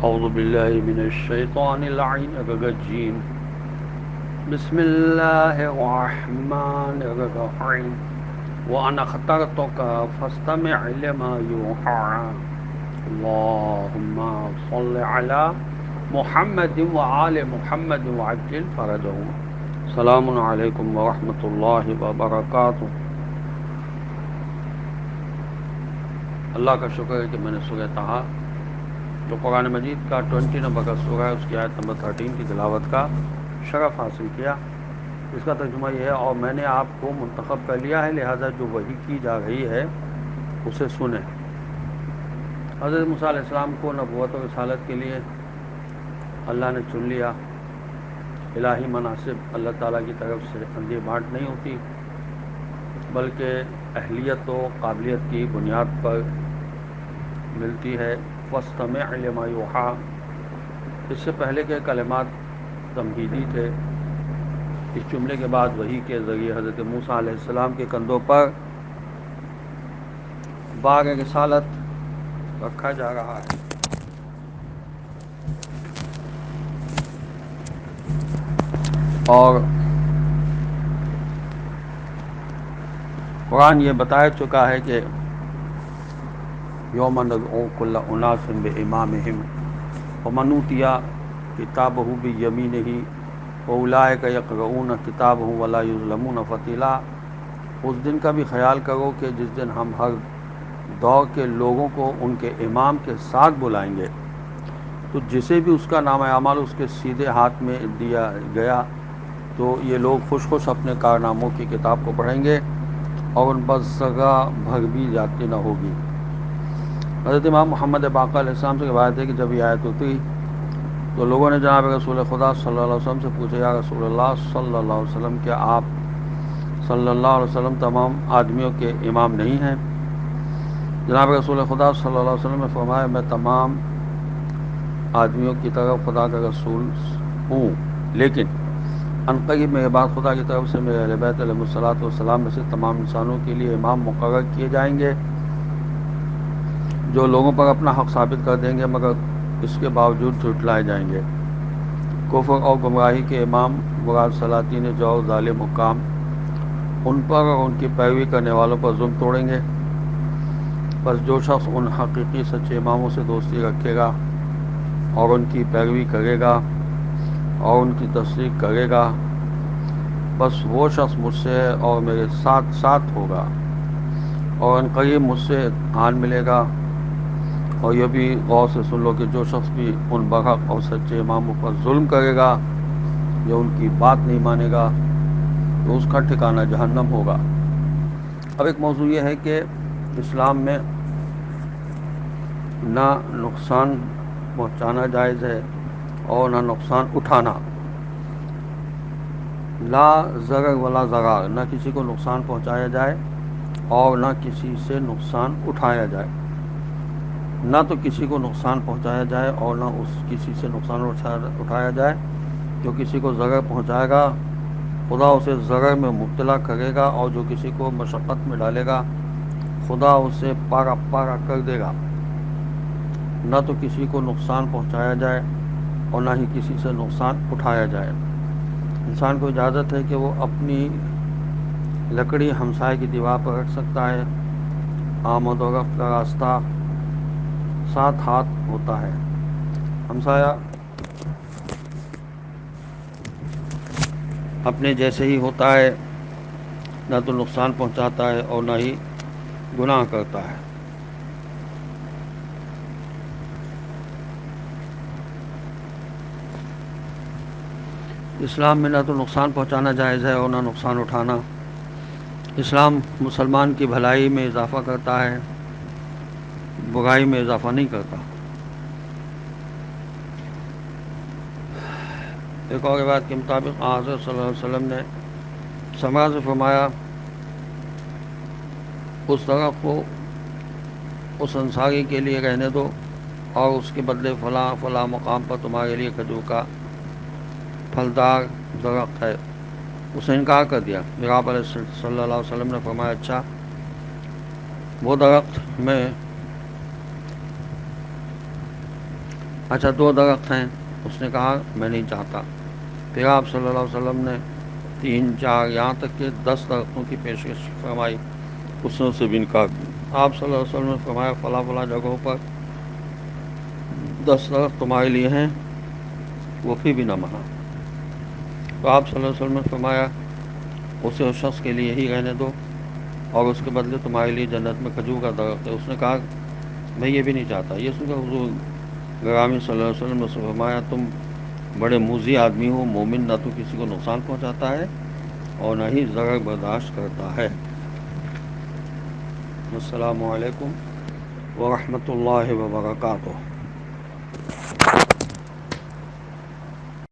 أعوذ بالله من الشيطان اللعين الرجيم بسم الله الرحمن الرحيم وأنا اخترتك فاستمع لما يوحى اللهم صل على محمد وآل محمد وعجل فرجهم السلام علیکم ورحمۃ اللہ وبرکاتہ۔ اللہ کا شکر ہے کہ میں نے سورہ طٰہٰ جو قرآن مجید کا 20 نمبر کا سورہ ہے اس کی آیت نمبر 13 کی تلاوت کا شرف حاصل کیا۔ اس کا ترجمہ یہ ہے، اور میں نے آپ کو منتخب کر لیا ہے، لہذا جو وحی کی جا رہی ہے اسے سنیں۔ حضرت موسیٰ علیہ السلام کو نبوت و رسالت کے لیے اللہ نے چن لیا۔ الہی مناسب اللہ تعالیٰ کی طرف سے اندھی بانٹ نہیں ہوتی، بلکہ اہلیت و قابلیت کی بنیاد پر ملتی ہے۔ فاستمع لما یوحیٰ، اس سے پہلے کے کلمات تمہیدی تھے۔ اس جملے کے بعد وحی کے ذریعے حضرت موسیٰ علیہ السلام کے کندھوں پر بار رسالت رکھا جا رہا ہے۔ اور قرآن یہ بتا چکا ہے کہ یوم ندعو کل اناس بامامہم ومن اوتی کتابہ بیمینہ واولئک یقرؤون کتابہم ولا یظلمون فتیلا۔ اس دن کا بھی خیال کرو کہ جس دن ہم ہر دور کے لوگوں کو ان کے امام کے ساتھ بلائیں گے، تو جسے بھی اس کا نام اعمال اس کے سیدھے ہاتھ میں دیا گیا تو یہ لوگ خوش خوش اپنے کارناموں کی کتاب کو پڑھیں گے اور ان پر ذرہ بھر بھی زیادتی نہ ہوگی۔ حضرت امام محمد باقر علیہ السلام سے روایت ہے کہ جب یہ آیت اتری تو لوگوں نے جناب رسول خدا صلی اللہ علیہ وسلم سے پوچھا، یا رسول اللہ صلی اللہ علیہ وسلم، کیا آپ صلی اللہ علیہ وسلم تمام آدمیوں کے امام نہیں ہیں؟ جناب رسول خدا صلی اللہ علیہ وسلم نے فرمایا، میں تمام آدمیوں کی طرف خدا کا رسول ہوں، لیکن عنقریب میرے بعد خدا کی طرف سے میرے اہل بیت علیہ الصلوۃ والسلام میں سے تمام انسانوں کے لیے امام مقرر کیے جائیں گے، جو لوگوں پر اپنا حق ثابت کر دیں گے مگر اس کے باوجود جھٹلائے جائیں گے۔ کفر اور گمراہی کے امام مراد سلاطین جو ظالم حکام ان پر اور ان کی پیروی کرنے والوں پر ظلم توڑیں گے۔ بس جو شخص ان حقیقی سچے اماموں سے دوستی رکھے گا اور ان کی پیروی کرے گا اور ان کی تصدیق کرے گا، بس وہ شخص مجھ سے اور میرے ساتھ ساتھ ہوگا اور ان قریب مجھ سے آن ملے گا۔ اور یہ بھی غور سے سن لو کہ جو شخص بھی ان برحق اور سچے اماموں پر ظلم کرے گا یا ان کی بات نہیں مانے گا تو اس کا ٹھکانہ جہنم ہوگا۔ اب ایک موضوع یہ ہے کہ اسلام میں نہ نقصان پہنچانا جائز ہے اور نہ نقصان اٹھانا، لا ضرر ولا ضرار، نہ کسی کو نقصان پہنچایا جائے اور نہ کسی سے نقصان اٹھایا جائے۔ نہ تو کسی کو نقصان پہنچایا جائے اور نہ کسی سے نقصان اٹھایا جائے۔ جو کسی کو ضرر پہنچائے گا خدا اسے ضرر میں مبتلا کرے گا، اور جو کسی کو مشقت میں ڈالے گا خدا اسے پارا پارا کر دے گا۔ نہ تو کسی کو نقصان پہنچایا جائے اور نہ ہی کسی سے نقصان اٹھایا جائے۔ انسان کو اجازت ہے کہ وہ اپنی لکڑی ہمسائے کی دیوار پر رکھ سکتا ہے۔ آمد و رفت کا راستہ 7 ہاتھ ہوتا ہے۔ ہمسایہ اپنے جیسے ہی ہوتا ہے، نہ تو نقصان پہنچاتا ہے اور نہ ہی گناہ کرتا ہے۔ اسلام میں نہ تو نقصان پہنچانا جائز ہے اور نہ نقصان اٹھانا۔ اسلام مسلمان کی بھلائی میں اضافہ کرتا ہے، برائی میں اضافہ نہیں کرتا۔ ایک اور روایت کے مطابق حضرت صلی اللہ علیہ وسلم نے سمرہ سے فرمایا، اس درخت کو اس انصاری کے لیے رہنے دو اور اس کے بدلے فلاں فلاں مقام پر تمہارے لیے کھجور کا پھلدار درخت ہے۔ اس نے انکار کر دیا۔ پھر آپ علیہ صلی اللہ علیہ وسلم نے فرمایا، اچھا وہ درخت میں اچھا 2 درخت ہیں. اس نے کہا میں نہیں چاہتا. پھر آپ صلی اللہ علیہ وسلم نے 3 4 یہاں تک کہ 10 درختوں کی پیشکش فرمائی. اس نے اسے بھی انکار کیا. آپ صلی اللہ علیہ وسلم نے فرمایا فلاں فلاں جگہوں پر 10 درخت تمہارے لیے ہیں، وہ پھر بھی نہ مانا. تو آپ صلی اللہ علیہ وسلم نے فرمایا اسے اس شخص کے لیے ہی رہنے دو اور اس کے بدلے تمہارے لیے جنت میں کھجور کا درخت ہے. اس نے کہا میں یہ بھی نہیں چاہتا. یہ سن کر حضور گرامی صلی اللہ علیہ وسلم نے فرمایا تم بڑے موذی آدمی ہو. مومن نہ تو کسی کو نقصان پہنچاتا ہے اور نہ ہی ضرر برداشت کرتا ہے. السلام علیکم ورحمۃ اللہ وبرکاتہ.